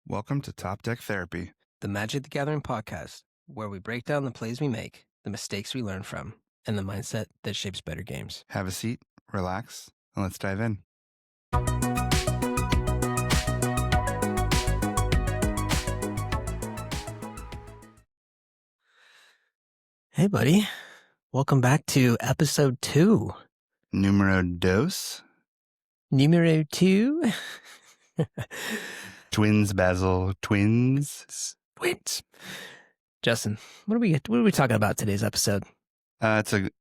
Welcome to Top Deck Therapy. The Magic the Gathering podcast, where we break down the plays we make, the mistakes we learn from, and the mindset that shapes better games. Have a seat, relax, and let's dive in. Hey, buddy. Welcome back to episode 2. Numero dos. Numero 2. Twins, Basil. Twins. Twins. Justin, what are we talking about today's episode? It's a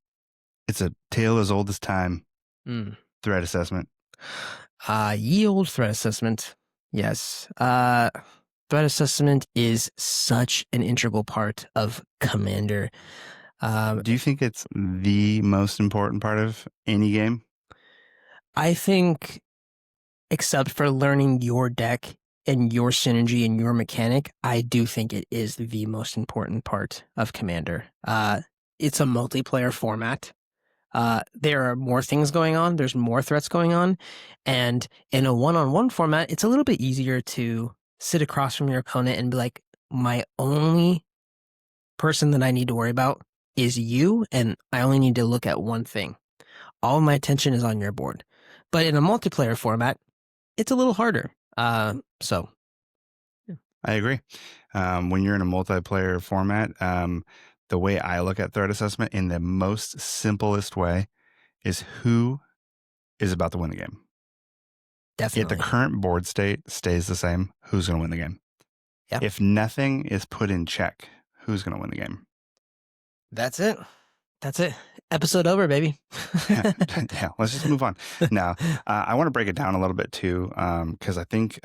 tale as old as time. Mm. Threat assessment. Ye old threat assessment. Yes. Threat assessment is such an integral part of Commander. Do you think it's the most important part of any game? I think, except for learning your deck and your synergy and your mechanic, I do think it is the most important part of Commander. It's a multiplayer format. There are more things going on. There's more threats going on. And in a one-on-one format, it's a little bit easier to sit across from your opponent and be like, my only person that I need to worry about is you, and I only need to look at one thing. All my attention is on your board. But in a multiplayer format, it's a little harder. I agree. When you're in a multiplayer format, the way I look at threat assessment in the most simplest way is who is about to win the game. Definitely. If the current board state stays the same, who's going to win the game? Yeah. If nothing is put in check, who's going to win the game? That's it. Episode over, baby. Yeah, let's just move on. Now, I want to break it down a little bit too, because I think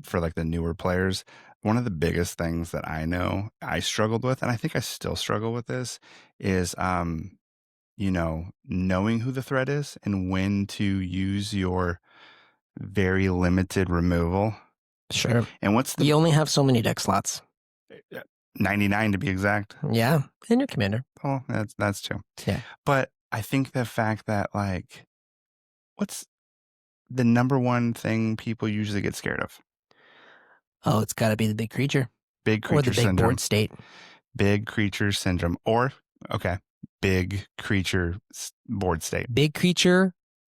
for like the newer players, one of the biggest things that I know I struggled with, and I think I still struggle with this, is knowing who the threat is and when to use your very limited removal. Sure. And you only have so many deck slots. 99 to be exact. Yeah, in your Commander. Oh, that's true. Yeah. But I think the fact that, like, what's the number one thing people usually get scared of? Oh, it's got to be the big creature. Big creature or the big syndrome. Board state. Big creature syndrome. Or, okay, big creature board state. Big creature,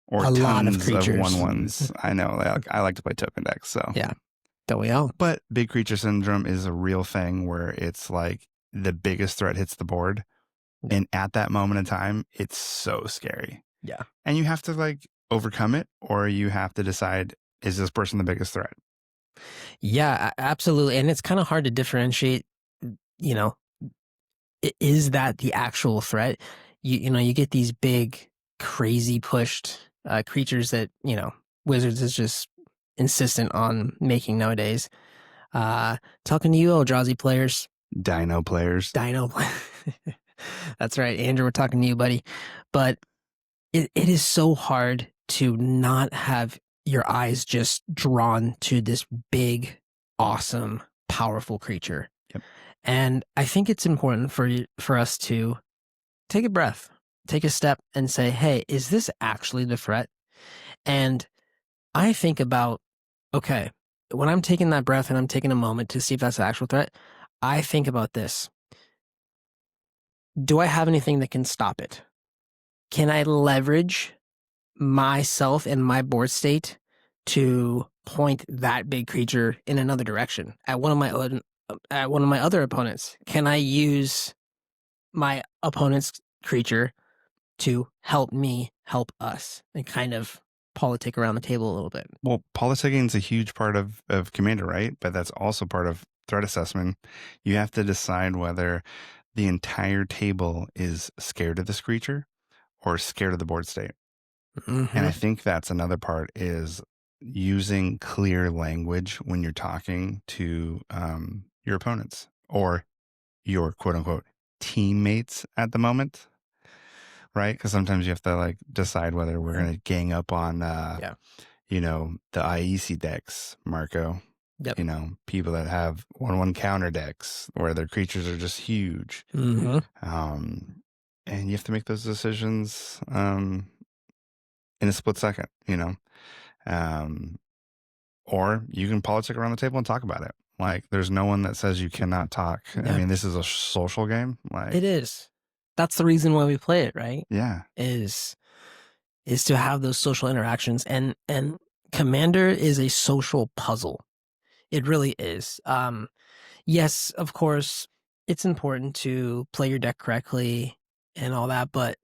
or a tons lot of creatures. 1/1s. I know. I like to play token decks, so. Yeah. Don't we all? But big creature syndrome is a real thing where it's like the biggest threat hits the board. Yeah. And at that moment in time, it's so scary. Yeah. And you have to like overcome it, or you have to decide, is this person the biggest threat? Yeah, absolutely. And it's kind of hard to differentiate, is that the actual threat? You get these big, crazy pushed creatures that, Wizards is just insistent on making nowadays. Talking to you, Eldrazi players. Dino players. That's right, Andrew, we're talking to you, buddy. But it is so hard to not have your eyes just drawn to this big, awesome, powerful creature. Yep. And I think it's important for us to take a breath, take a step and say, hey, is this actually the threat? And I think about, okay, when I'm taking that breath and I'm taking a moment to see if that's the actual threat, I think about this. Do I have anything that can stop it? Can I leverage myself and my board state to point that big creature in another direction at one of my other opponents? Can I use my opponent's creature to help me help us and kind of politic around the table a little bit? Well, politicking is a huge part of Commander, right? But that's also part of threat assessment. You have to decide whether the entire table is scared of this creature or scared of the board state. Mm-hmm. And I think that's another part, is using clear language when you're talking to your opponents or your quote unquote teammates at the moment, right? Because sometimes you have to like decide whether we're going to gang up on, the IEC decks, Marco. Yep. People that have 1/1 counter decks where their creatures are just huge. Mm-hmm. And you have to make those decisions in a split second, or you can politic around the table and talk about it. Like, there's no one that says you cannot talk. I Yeah, mean, this is a social game. Like, it is. That's the reason why we play it, right? yeah. Is to have those social interactions, and Commander is a social puzzle. It really is. Yes, of course, it's important to play your deck correctly and all that, but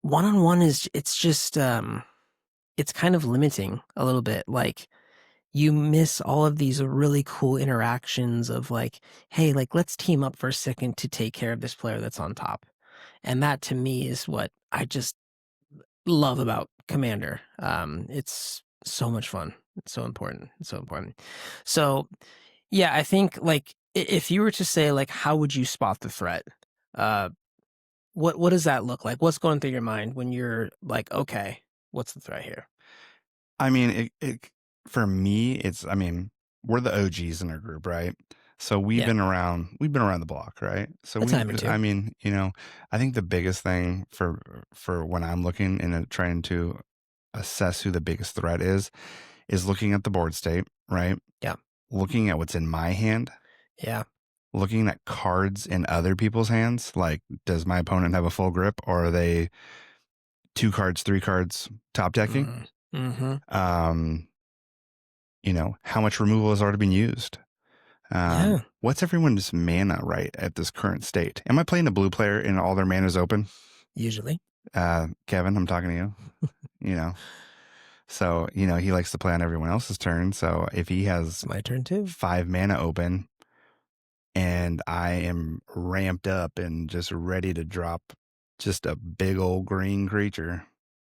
one-on-one is it's just it's kind of limiting a little bit. Like, you miss all of these really cool interactions of like, hey, like, let's team up for a second to take care of this player that's on top. And that to me is what I just love about Commander. It's so much fun. It's so important. It's so important. So yeah, I think like if you were to say like how would you spot the threat? Uh what does that look like? What's going through your mind when you're like, okay, what's the threat here? I mean, for me, I mean, we're the OGs in our group, right? So Yeah, we've been around the block, right? So a time or two. I mean, I think the biggest thing for when I'm looking and trying to assess who the biggest threat is looking at the board state, right? Yeah. Looking at what's in my hand, Yeah. looking at cards in other people's hands. Like, does my opponent have a full grip, or are they 2 cards, 3 cards top decking? Mm-hmm. Mm-hmm. Um, how much removal has already been used? Yeah, What's everyone's mana right at this current state? Am I playing a blue player and all their mana's open? usually. Kevin, I'm talking to you. You know, so he likes to play on everyone else's turn. So if he has It's my turn too. 5 mana open, and I am ramped up and just ready to drop just a big old green creature,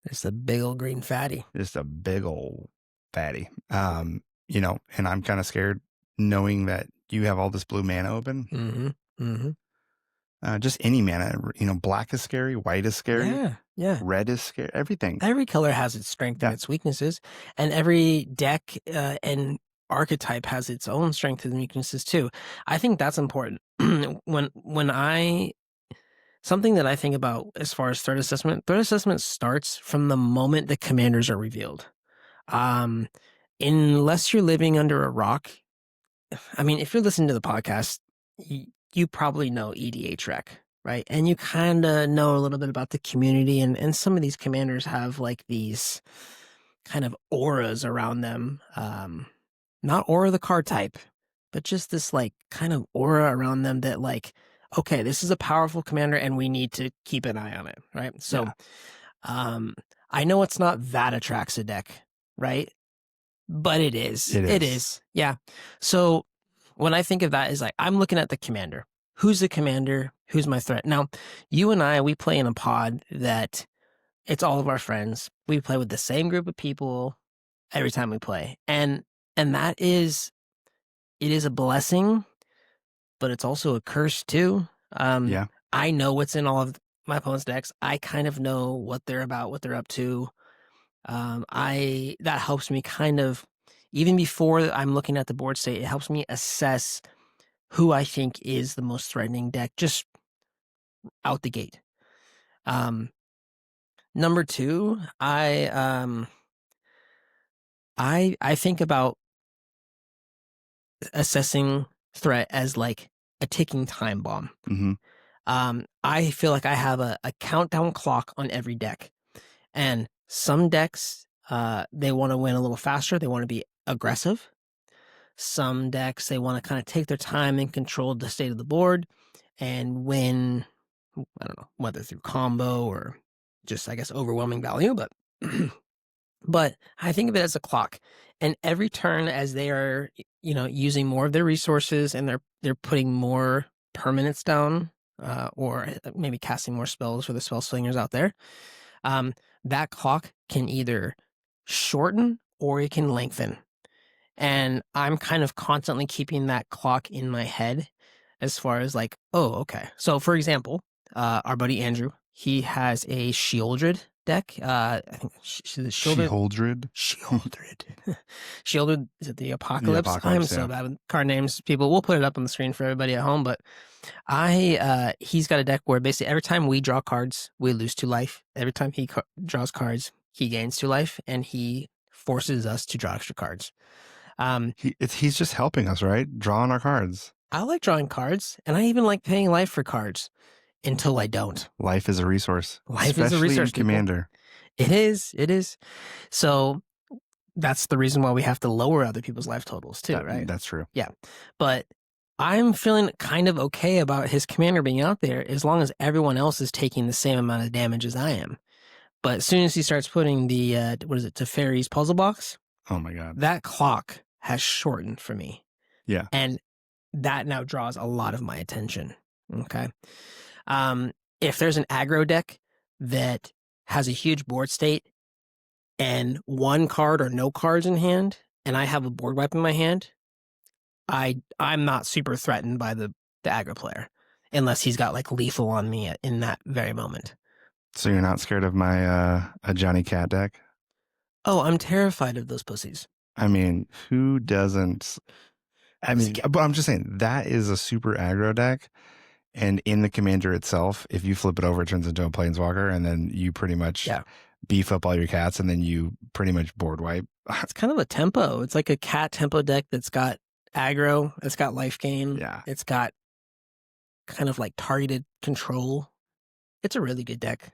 It's a big old green fatty. just a big old fatty. And I'm kind of scared knowing that you have all this blue mana open. Mm-hmm. Mm-hmm. Just any mana, black is scary, white is scary, Yeah. Yeah. red is scary, everything. Every color has its strength and Yeah. its weaknesses, and every deck and archetype has its own strengths and weaknesses too. I think that's important. when I something that I think about as far as threat assessment starts from the moment the commanders are revealed. Um, unless you're living under a rock, I mean, if you're listening to the podcast, you probably know EDH Rec, right? And you kind of know a little bit about the community, and some of these commanders have like these kind of auras around them. Not aura the card type, but just this like kind of aura around them that like, okay, this is a powerful commander and we need to keep an eye on it, right? So, Yeah. um, I know it's not that attracts a deck, right? But it is. It It is. is. Yeah. So when I think of that is like, I'm looking at the commander. Who's the commander? Who's my threat? Now, you and I, we play in a pod that it's all of our friends. We play with the same group of people every time we play. And that is, it is a blessing, but it's also a curse too. Yeah. I know what's in all of my opponent's decks. I kind of know what they're about, what they're up to. That helps me kind of, even before I'm looking at the board state, it helps me assess who I think is the most threatening deck just out the gate. Number two, I think about assessing threat as like a ticking time bomb. Mm-hmm. I feel like I have a countdown clock on every deck, and some decks, they want to win a little faster. They want to be aggressive. Some decks, they want to kind of take their time and control the state of the board and win, I don't know, whether through combo or just, I guess, overwhelming value. But but I think of it as a clock. And every turn as they are, using more of their resources and they're putting more permanents down, or maybe casting more spells for the spell slingers out there, that clock can either shorten or it can lengthen. And I'm kind of constantly keeping that clock in my head as far as like, oh, okay. So for example, our buddy Andrew, he has a Shieldred deck. I think Shieldred. She-Holdred. Shieldred. Shieldred, is it the Apocalypse? I'm Apocalypse, so yeah. bad with card names. People, we'll put it up on the screen for everybody at home. But he's got a deck where basically every time we draw cards, we lose 2 life. Every time he draws cards, he gains 2 life, and he forces us to draw extra cards. He's just helping us, right? Drawing our cards. I like drawing cards, and I even like paying life for cards until I don't. Life is a resource. Life is a especially resource, in Commander. It is. So that's the reason why we have to lower other people's life totals too, right? That's true. Yeah. But I'm feeling kind of okay about his commander being out there as long as everyone else is taking the same amount of damage as I am. But as soon as he starts putting the, Teferi's puzzle box, oh my God, that clock has shortened for me. Yeah. And that now draws a lot of my attention. Okay. If there's an aggro deck that has a huge board state and one card or no cards in hand, and I have a board wipe in my hand, I'm not super threatened by the aggro player unless he's got like lethal on me in that very moment. So you're not scared of my a Johnny Cat deck? Oh, I'm terrified of those pussies. I mean, who doesn't? I mean, but I'm just saying that is a super aggro deck. And in the commander itself, if you flip it over, it turns into a planeswalker, and then you pretty much beef up all your cats, and then you pretty much board wipe. It's kind of a tempo. It's like a cat tempo deck that's got aggro, it's got life gain, it's got kind of like targeted control. It's a really good deck.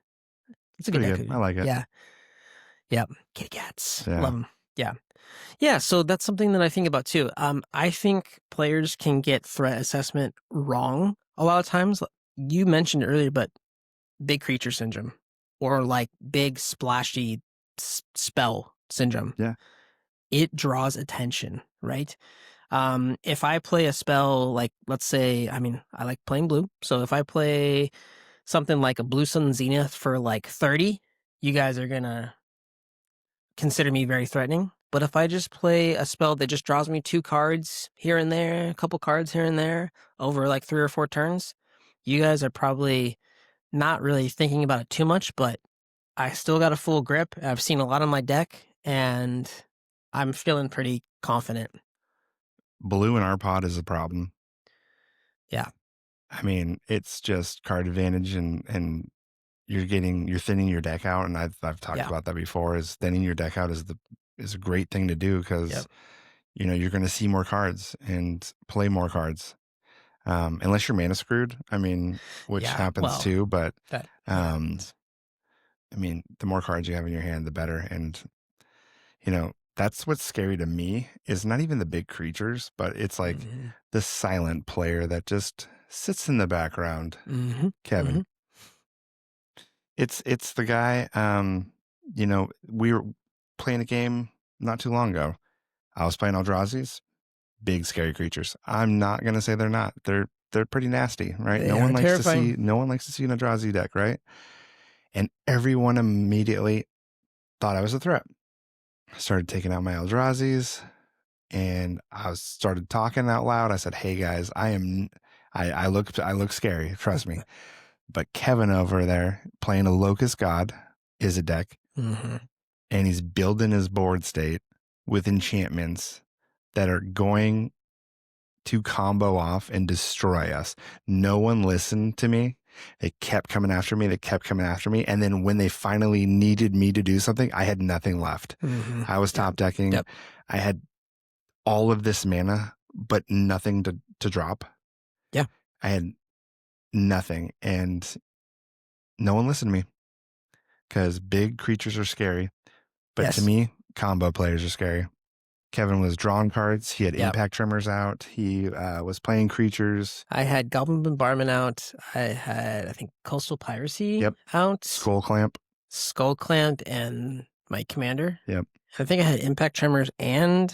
It's a good deck. I like it. Yeah. Yep. Kitty cats. Yeah. Love them. Yeah. Yeah. So that's something that I think about too. I think players can get threat assessment wrong a lot of times. You mentioned earlier, but big creature syndrome or like big splashy spell syndrome. Yeah. It draws attention, right? If I play a spell like, let's say, I mean, I like playing blue. So if I play something like a Blue Sun Zenith for like 30, you guys are going to consider me very threatening. But if I just play a spell that just draws me 2 cards here and there, a couple cards here and there over like 3 or 4 turns, you guys are probably not really thinking about it too much, but I still got a full grip. I've seen a lot on my deck and I'm feeling pretty confident. Blue in our pod is a problem. Yeah. I mean, it's just card advantage and you're thinning your deck out. And I've talked about that before, is thinning your deck out is a great thing to do because, you're going to see more cards and play more cards. Unless you're mana screwed, I mean, which happens too, but, I mean, the more cards you have in your hand, the better. And, that's what's scary to me is not even the big creatures, but it's like the silent player that just sits in the background. Kevin. It's the guy, we were playing a game not too long ago. I was playing Eldrazi's, big scary creatures. I'm not going to say they're not. They're pretty nasty, right? No one likes to see an Eldrazi deck, right? And everyone immediately thought I was a threat. I started taking out my Eldrazi's and I started talking out loud. I said, "Hey guys, I look scary. Trust me." But Kevin over there playing a Locust God is a deck, and he's building his board state with enchantments that are going to combo off and destroy us. No one listened to me. They kept coming after me. And then when they finally needed me to do something, I had nothing left. I was top decking. Yep. I had all of this mana, but nothing to drop. Yeah. I had nothing. And no one listened to me because big creatures are scary. But to me, combo players are scary. Kevin was drawing cards. He had impact tremors out. He was playing creatures. I had Goblin Bombardment out. I had, I think, Coastal Piracy out. Skull Clamp, and my commander. Yep. I think I had impact tremors and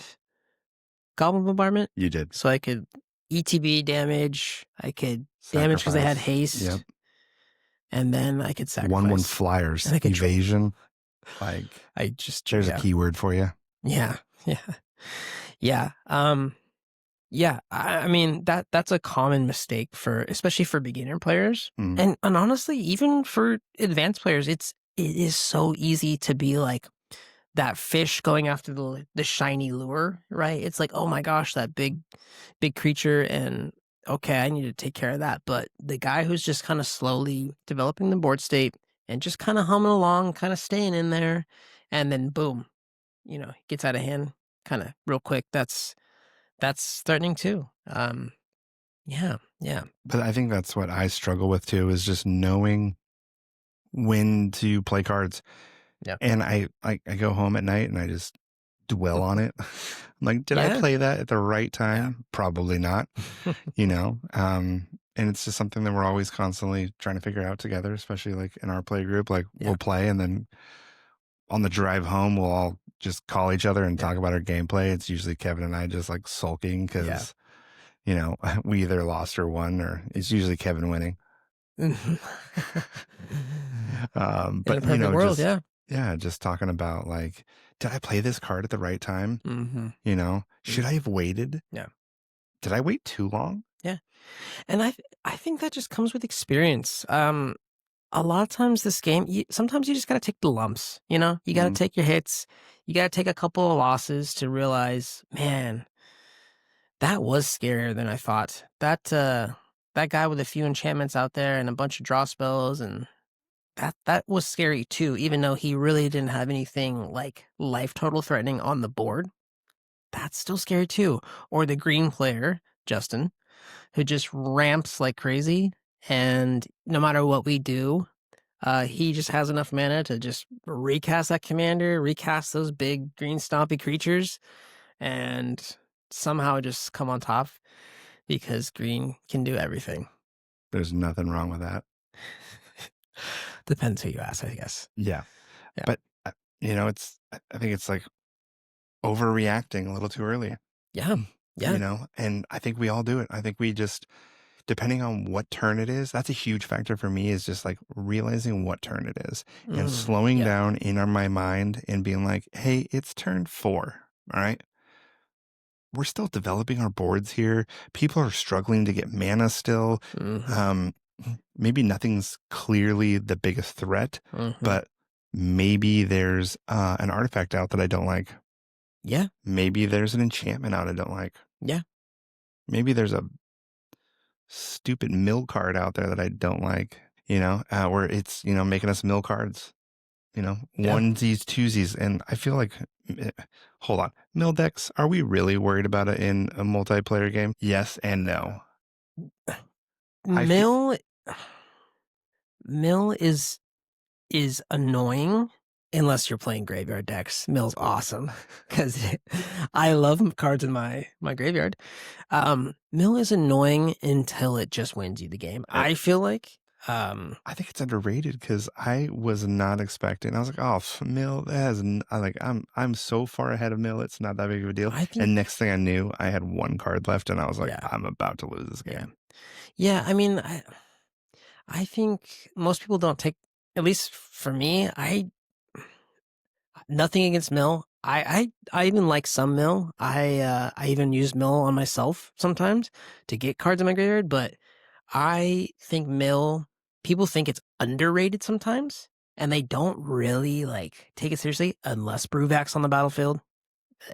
Goblin Bombardment. You did. So I could ETB damage. I could damage because I had haste. Yep. And then I could sacrifice. 1/1 flyers, evasion. Like there's a keyword for you. Yeah. I mean that's a common mistake especially for beginner players, and honestly even for advanced players. It is so easy to be like that fish going after the shiny lure, right? It's like, oh my gosh, that big creature, and okay, I need to take care of that. But the guy who's just kind of slowly developing the board state and just kind of humming along, kind of staying in there, and then boom, gets out of hand kind of real quick, that's threatening too. Yeah, yeah, But I think that's what I struggle with too, is just knowing when to play cards. yeah, And I go home at night and I just dwell on it. I'm like, did I yeah, play that at the right yeah. time? Probably not, you know? And it's just something that we're always constantly trying to figure out together, especially like in our play group. Like Yeah, we'll play and then on the drive home, we'll all just call each other and yeah, talk about our gameplay. It's usually Kevin and I just like sulking yeah. because, we either lost or won, or it's usually Kevin winning. In a But perfect world, just yeah. yeah, just talking about like, did I play this card at the right time? Mm-hmm. Should I have waited? Yeah, Did I wait too long? yeah. And I think that just comes with experience. A lot of times this game, sometimes you just gotta take the lumps. You gotta Mm, take your hits. You gotta take a couple of losses to realize, man, that was scarier than I thought. That guy with a few enchantments out there and a bunch of draw spells, and that was scary too, even though he really didn't have anything like life total threatening on the board. That's still scary too. Or the green player, Justin, who just ramps like crazy, and no matter what we do, he just has enough mana to just recast that commander, recast those big green stompy creatures, and somehow just come on top because green can do everything. there's nothing wrong with that. Depends who you ask, I guess. Yeah. Yeah. But, I think it's like overreacting a little too early, Yeah. Yeah. and I think we all do it. I think we just, depending on what turn it is, that's a huge factor for me, is just like realizing what turn it is and slowing Yeah. down in my mind and being like, hey, it's turn 4. All right. We're still developing our boards here. People are struggling to get mana still. Hmm. Um, Maybe nothing's clearly the biggest threat, Hmm. but maybe there's an artifact out that I don't like. Yeah. Maybe there's an enchantment out I don't like. Yeah. Maybe there's a stupid mill card out there that I don't like, where it's, making us mill cards, Yeah. onesies, twosies. And I feel like, eh, hold on, mill decks, are we really worried about it in a multiplayer game? Yes and no. I feel, Mill Mill is annoying unless you're playing graveyard decks. Mill's awesome because I love cards in my graveyard. Mill is annoying until it just wins you the game. I feel like. I think it's underrated because I was not expecting. I was like, "Oh, Mill, that has." I'm so far ahead of Mill. It's not that big of a deal. I think. And next thing I knew, I had one card left, and I was like, Yeah. "I'm about to lose this Yeah. game." Yeah. I mean, I think most people don't take. At least for me, I nothing against Mill. I even like some Mill. I even use Mill on myself sometimes to get cards in my graveyard, but I think Mill, people think it's underrated sometimes, and they don't really like take it seriously unless Brewvac's on the battlefield.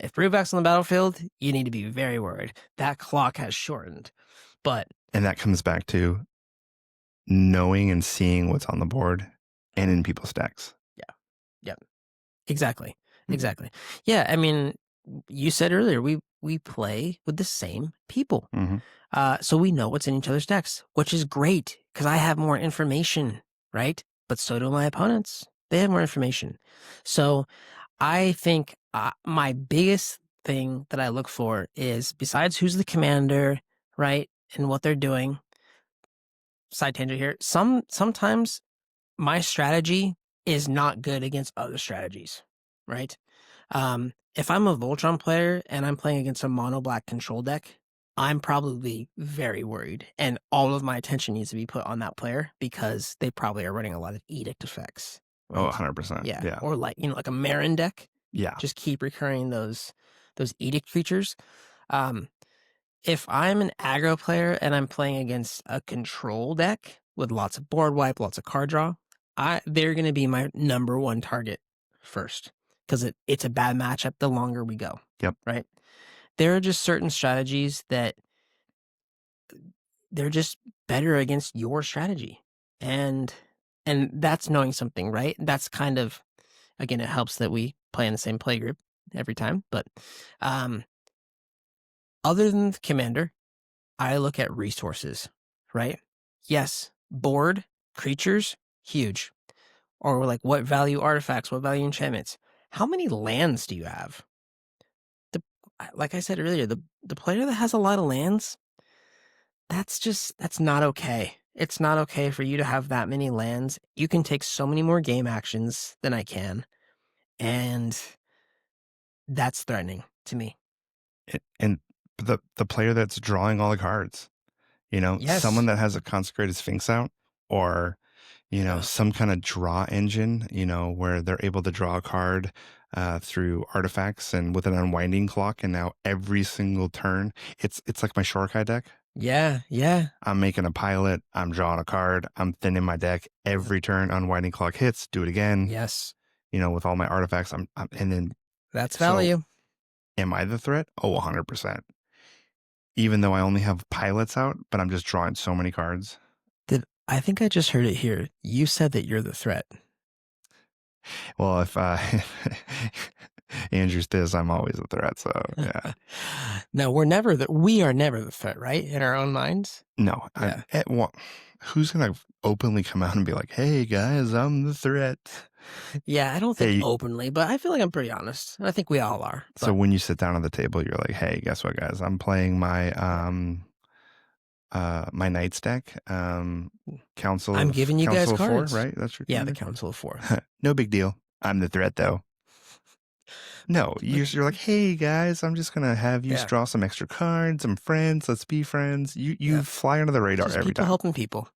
If Brewvac's on the battlefield, you need to be very worried. That clock has shortened. But And that comes back to knowing and seeing what's on the board and in people's decks. yeah, yeah, exactly, Mm. exactly. Yeah, I mean, you said earlier we play with the same people. Mm-hmm. So we know what's in each other's decks, which is great because I have more information, right? But so do my opponents. They have more information. So I think my biggest thing that I look for is, besides who's the commander, right, and what they're doing. Side tangent here. Sometimes my strategy is not good against other strategies, right? If I'm a Voltron player and I'm playing against a mono black control deck, I'm probably very worried, and all of my attention needs to be put on that player because they probably are running a lot of edict effects, Oh, right? 100%. Yeah, Yeah. or like a Marin deck, Yeah. just keep recurring those edict creatures. Um, if I'm an aggro player and I'm playing against a control deck with lots of board wipe, lots of card draw, they're going to be my number one target first because it's a bad matchup the longer we go. Yep. Right. There are just certain strategies that they're just better against your strategy. And that's knowing something, right? That's kind of, again, it helps that we play in the same play group. every time. But other than the commander, I look at resources, right? Yes, board, creatures, huge. Or like what value artifacts, what value enchantments. How many lands do you have? Like I said earlier, the player that has a lot of lands, that's not okay. It's not okay for you to have that many lands. You can take so many more game actions than I can, and that's threatening to me. And the player that's drawing all the cards, someone Yes. that has a consecrated sphinx out, or Yeah. some kind of draw engine, where they're able to draw a card through artifacts and with an unwinding clock, and now every single turn, it's like my Shorkai deck. Yeah. Yeah. I'm making a pilot, I'm drawing a card, I'm thinning my deck every turn, unwinding clock hits, do it again, Yes. with all my artifacts. And then, That's so value. am I the threat? Oh, 100%. Even though I only have pilots out, but I'm just drawing so many cards. I think I just heard it here. You said that you're the threat. Well, if Andrew's this, I'm always a threat. So yeah. No, we are never the threat, right? In our own minds. No, Yeah. Who's gonna openly come out and be like, "Hey guys, I'm the threat"? Yeah, I don't think Hey, openly, but I feel like I'm pretty honest. I think we all are. so But when you sit down at the table, you're like, "Hey, guess what, guys? I'm playing my my Knights deck. I'm giving you guys Council of Four, cards. right? That's your Yeah, the commander? Council of Four. No big deal. I'm the threat though. No, you're like, hey guys, I'm just gonna have you Yeah. draw some extra cards. I'm friends. Let's be friends. You Yeah. fly under the radar Just every people time. helping people.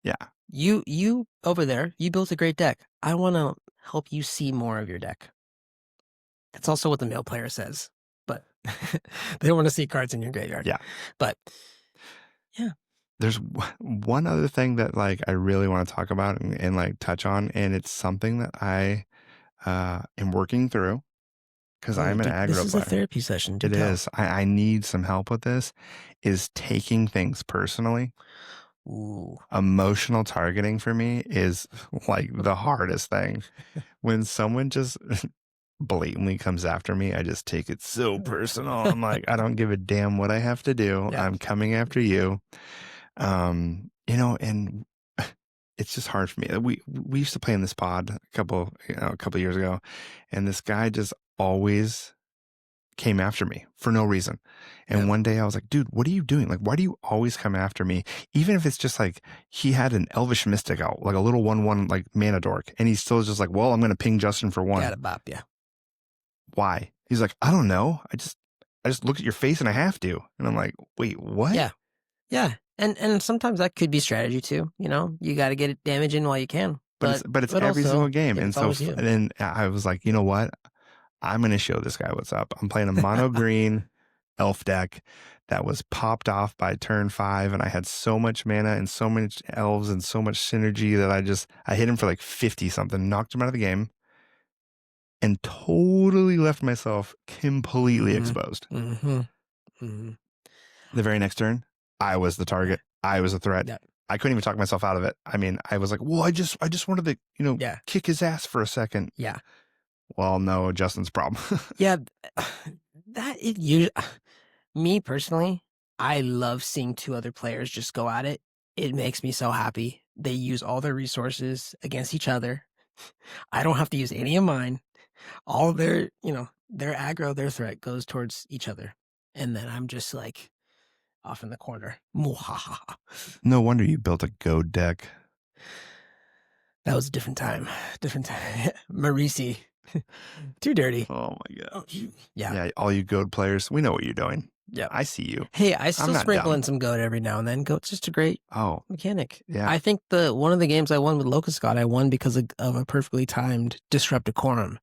Yeah. You over there, you built a great deck. I want to help you see more of your deck. That's also what the male player says, but they don't want to see cards in your graveyard. Yeah. But yeah. There's one other thing that like I really want to talk about and like touch on, and it's something that I am working through because I'm an Dude, this aggro is a player. therapy session. Do It tell. is. I need some help with this. Is taking things personally. Ooh. Emotional targeting for me is like the hardest thing. When someone just blatantly comes after me, I just take it so personal. I'm like, I don't give a damn what I have to do. Yeah. I'm coming after you. And it's just hard for me. We used to play in this pod a couple years ago, and this guy just always came after me for no reason. And one day I was like, dude, what are you doing? Like, why do you always come after me? Even if it's just like he had an Elvish Mystic out, like a little 1/1 like mana dork, and he's still just like, well, I'm gonna ping Justin for one. Gotta bop, yeah. Why? He's like, I don't know. I just look at your face and I have to. And I'm like, wait, what? Yeah. Yeah. And sometimes that could be strategy too. You got to get it damage in while you can. But it's every also, single game. And it's so always you. and then I was like, you know what? I'm going to show this guy what's up. I'm playing a mono green elf deck that was popped off by turn 5. And I had so much mana and so much elves and so much synergy that I hit him for like 50 something, knocked him out of the game, and totally left myself completely exposed. Mm-hmm. Mm-hmm. The very next turn, I was the target. I was a threat. Yeah. I couldn't even talk myself out of it. I mean, I was like, well, I just wanted to, Yeah. kick his ass for a second. Yeah. Well, no, Justin's problem. Yeah. Me personally, I love seeing two other players just go at it. It makes me so happy. They use all their resources against each other. I don't have to use any of mine. All their aggro, their threat goes towards each other. And then I'm just like off in the corner. No wonder you built a goad deck. That was a different time. Marisi. Too dirty. Oh my gosh. Yeah. Yeah, all you goad players, we know what you're doing. Yeah. I see you. Hey, I still not sprinkle dumb. in some goat every now and then. Goat's just a great mechanic. Yeah. I think one of the games I won with Locust God, I won because of a perfectly timed Disrupt Decorum.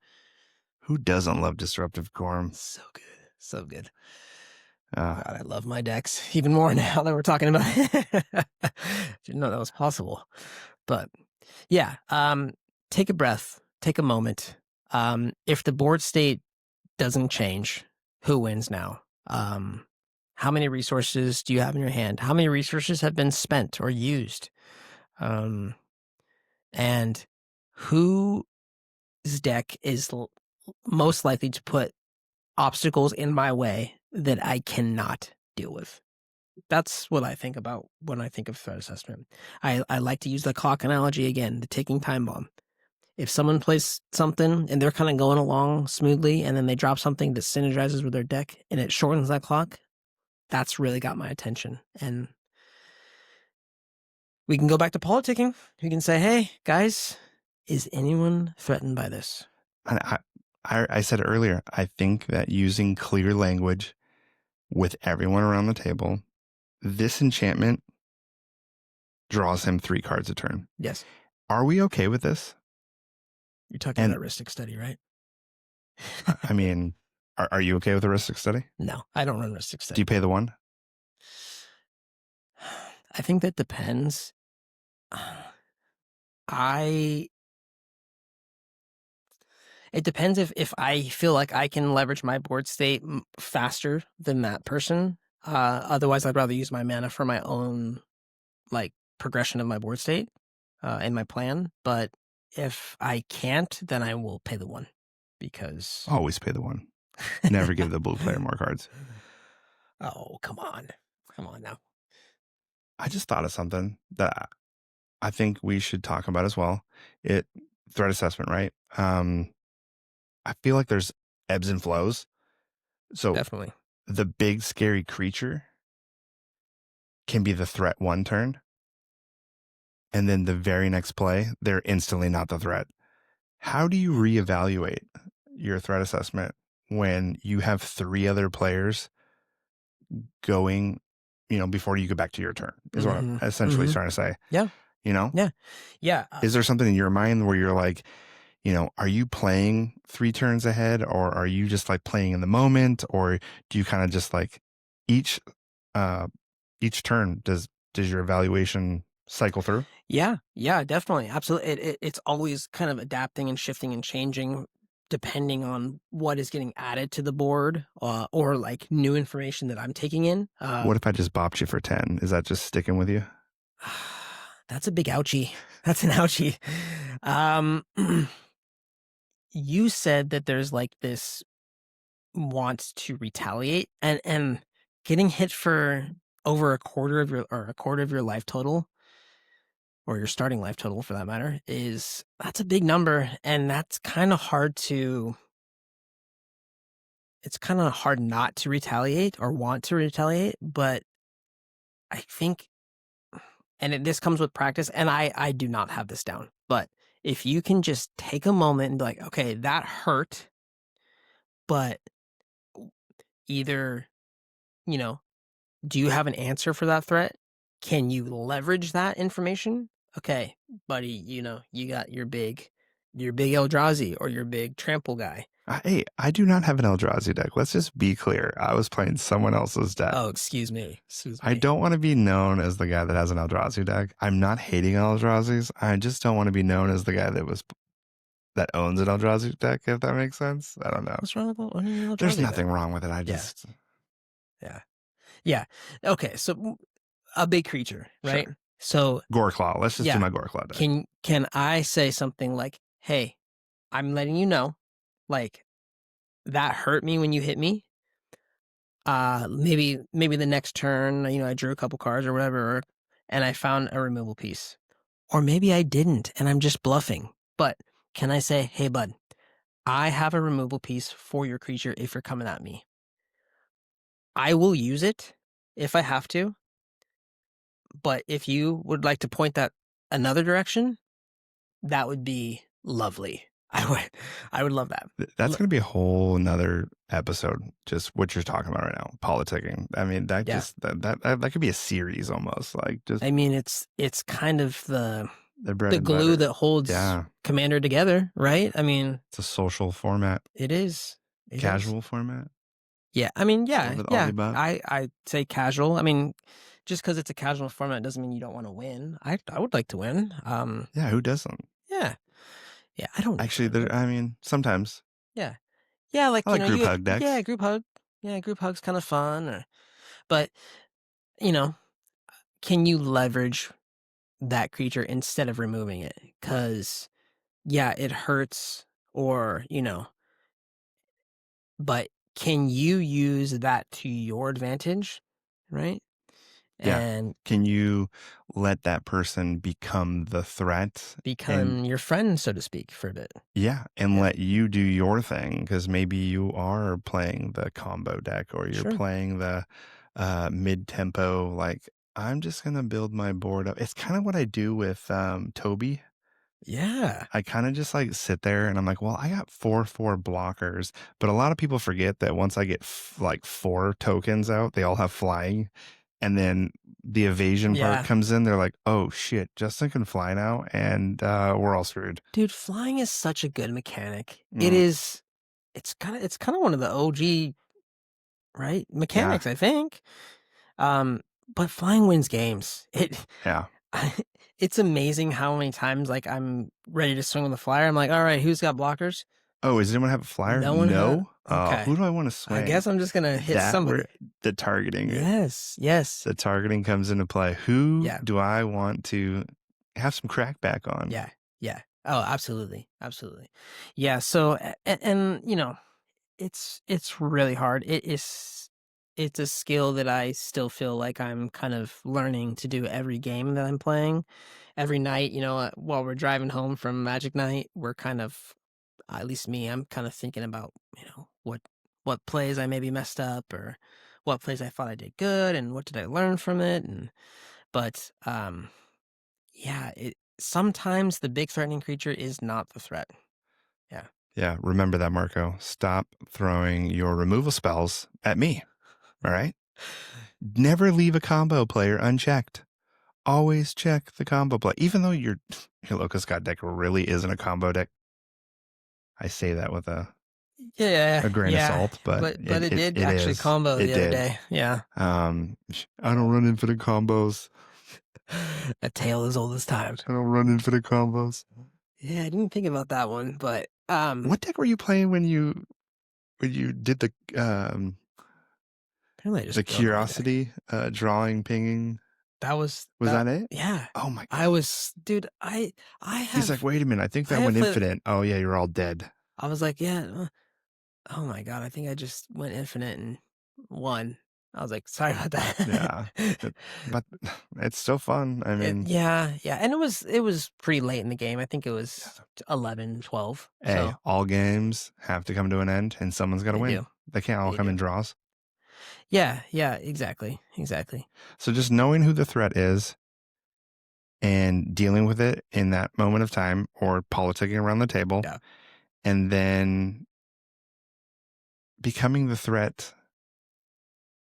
Who doesn't love Disruptive Quorum? So good. So good. Uh, God, I love my decks even more now that we're talking about it. Didn't know that was possible. But yeah, take a breath, take a moment. If the board state doesn't change, who wins now? How many resources do you have in your hand? How many resources have been spent or used? And whose deck is most likely to put obstacles in my way that I cannot deal with. That's what I think about when I think of threat assessment. I like to use the clock analogy again, the ticking time bomb. If someone plays something and they're kind of going along smoothly and then they drop something that synergizes with their deck and it shortens that clock, that's really got my attention. And we can go back to politicking. We can say, hey, guys, is anyone threatened by this? And I said earlier, I think that using clear language with everyone around the table, this enchantment draws him 3 cards a turn. Yes. Are we okay with this? You're talking And about Ristic Study, right? I mean, are you okay with a Ristic Study? No, I don't run Ristic Do Study. you pay the 1? I think that depends. It depends if I feel like I can leverage my board state faster than that person. Otherwise, I'd rather use my mana for my own like progression of my board state in my plan. But if I can't, then I will pay the 1 because Always pay the 1. Never give the blue player more cards. Oh, come on now. I just thought of something that I think we should talk about as well. Threat assessment, right? I feel like there's ebbs and flows. So Definitely. the big scary creature can be the threat 1 turn. And then the very next play, they're instantly not the threat. How do you reevaluate your threat assessment when you have 3 other players going, before you go back to your turn, is what I'm essentially trying to say. Yeah. Yeah. Is there something in your mind where you're like, are you playing 3 turns ahead, or are you just like playing in the moment, or do you kind of just like each turn does your evaluation cycle through? Yeah, definitely. Absolutely. It's always kind of adapting and shifting and changing depending on what is getting added to the board or like new information that I'm taking in. What if I just bopped you for 10? Is that just sticking with you? That's a big ouchie. That's an ouchie. You said that there's like this want to retaliate and getting hit for over a quarter of your life total, or your starting life total for that matter, that's a big number, and that's kind of hard not to retaliate or want to retaliate. But I think, this comes with practice, and I do not have this down, but if you can just take a moment and be like, okay, that hurt, but either, do you have an answer for that threat? Can you leverage that information? Okay, buddy, you got your big Eldrazi or your big trample guy. Hey, I do not have an Eldrazi deck. Let's just be clear. I was playing someone else's deck. Oh, excuse me. I don't want to be known as the guy that has an Eldrazi deck. I'm not hating Eldrazi's. I just don't want to be known as the guy that owns an Eldrazi deck, if that makes sense. I don't know. What's wrong with owning an Eldrazi There's deck? nothing wrong with it. I just... Yeah. Okay, so a big creature, right? Sure. So Goreclaw. Let's just do my Goreclaw deck. Can I say something like, hey, I'm letting you know, like, that hurt me when you hit me. Maybe the next turn, I drew a couple cards or whatever, and I found a removal piece. Or maybe I didn't, and I'm just bluffing. But can I say, hey, bud, I have a removal piece for your creature if you're coming at me. I will use it if I have to. But if you would like to point that another direction, that would be lovely. I would love that. That's going to be a whole nother episode, just what you're talking about right now, politicking. I mean, that could be a series almost. Like, just, I mean, it's kind of the glue butter that holds Commander together, right? I mean, it's a social format. It is. Casual format. Yeah, I mean, yeah. I say casual. I mean, just because it's a casual format doesn't mean you don't want to win. I would like to win. Yeah, who doesn't? Yeah, I don't actually. I mean, sometimes. Yeah, like group hug decks. Yeah, group hug. Yeah, group hug's kind of fun. But can you leverage that creature instead of removing it? Because it hurts, or but can you use that to your advantage, right? Yeah. And Can you let that person become the threat and become your friend, so to speak, for a bit. yeah, and Yeah, let you do your thing because maybe you are playing the combo deck or you're sure. playing the mid tempo. Like, I'm just going to build my board up. It's kind of what I do with Toby. Yeah. I kind of just like sit there and I'm like, well, I got 4 blockers. But a lot of people forget that once I get like 4 tokens out, they all have flying. And then the evasion part Yeah. comes in. They're like, oh shit, Justin can fly now. And we're all screwed. Dude, flying is such a good mechanic. It Mm, is it's kind of one of the OG, right? yeah. Mechanics, I think. Um, but flying wins games. Yeah. It's amazing how many times like I'm ready to swing with a flyer. I'm like, all right, who's got blockers? Oh, does anyone have a flyer? No one had. No. Okay. Who do I want to I swing? guess I'm just gonna hit That where somebody. the targeting, Yes, yes. the targeting comes into play. Who Yeah, do I want to have some crackback on? yeah, yeah. Oh, absolutely, absolutely. Yeah. So, and you know, it's really hard. It's a skill that I still feel like I'm kind of learning to do every game that I'm playing. Every night, while we're driving home from Magic Night, we're kind of, at least me, I'm kind of thinking about, what plays I maybe messed up or what plays I thought I did good and what did I learn from it. But yeah, sometimes the big threatening creature is not the threat. Yeah. Yeah, remember that, Marco. Stop throwing your removal spells at me. All right. Never leave a combo player unchecked. Always check the combo play, even though your Locust God deck really isn't a combo deck. I say that with Yeah, a grain of yeah. salt, but But it did it actually is. combo It the other did. day. Yeah. I don't run infinite combos. A tale as old as time. I don't run infinite combos. Yeah, I didn't think about that one, but What deck were you playing when you did apparently I the just built my deck. curiosity drawing pinging? That was Was that that it? yeah. Oh my I god. was dude, I He's like, have wait a minute, I think I that have went played infinite. Oh yeah, you're all dead. I was like, yeah, oh my god, I think I just went infinite and won. I was like, sorry about that. Yeah. But it's still fun. I mean, Yeah, yeah. And it was pretty late in the game. I think it yeah. was 11, 12. Hey, So all games have to come to an end and someone's got to they win. do. They can't all They come in do. draws. Yeah, yeah, exactly. Exactly. So just knowing who the threat is and dealing with it in that moment of time or politicking around the table Yeah. and then becoming the threat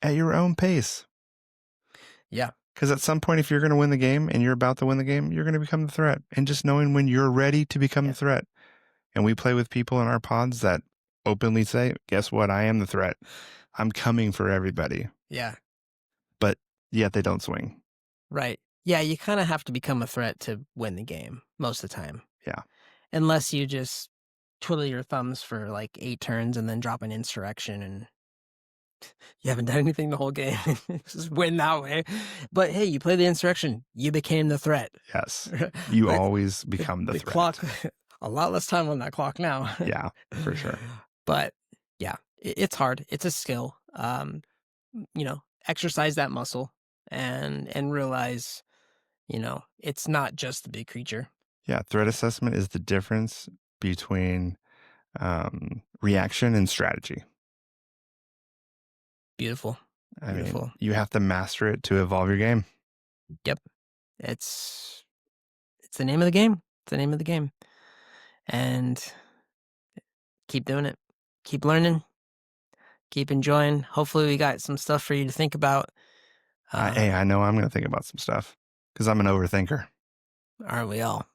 at your own pace. Yeah. Because at some point, if you're going to win the game and you're about to win the game, you're going to become the threat. And just knowing when you're ready to become the Yeah. threat. And we play with people in our pods that openly say, guess what? I am the threat. I'm coming for everybody. Yeah. But yet they don't swing. Right. Yeah, you kind of have to become a threat to win the game most of the time. Yeah. Unless you just twiddle your thumbs for like 8 turns and then drop an insurrection and you haven't done anything the whole game. Just win that way. But hey, you play the insurrection, you became the threat. Yes. You But always become the threat. clock, a lot less time on that clock now. Yeah, for sure. But yeah, it's hard. It's a skill. Exercise that muscle and realize, it's not just the big creature. Yeah. Threat assessment is the difference between reaction and strategy. Beautiful. I mean, Beautiful. you have to master it to evolve your game. Yep. It's the name of the game. It's the name of the game. And keep doing it. Keep learning. Keep enjoying. Hopefully we got some stuff for you to think about. Hey, I know I'm going to think about some stuff because I'm an overthinker. Aren't we all?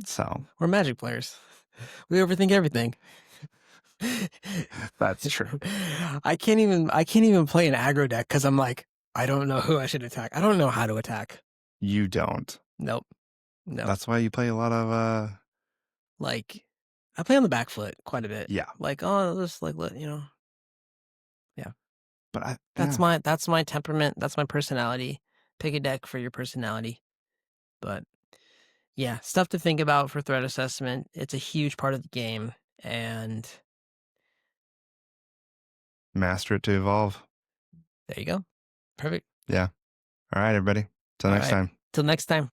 So We're Magic players. We overthink everything. that's true. I can't even play an aggro deck because I'm like, I don't know who I should attack. I don't know how to attack. You don't. Nope. No. That's why you play a lot of Like, I play on the back foot quite a bit. yeah. Like, oh, just like yeah. But That's my temperament. That's my personality. Pick a deck for your personality. But yeah, stuff to think about for threat assessment. It's a huge part of the game, and master it to evolve. There you go. Perfect. Yeah. All right, everybody. Till All next right. time. Till next time.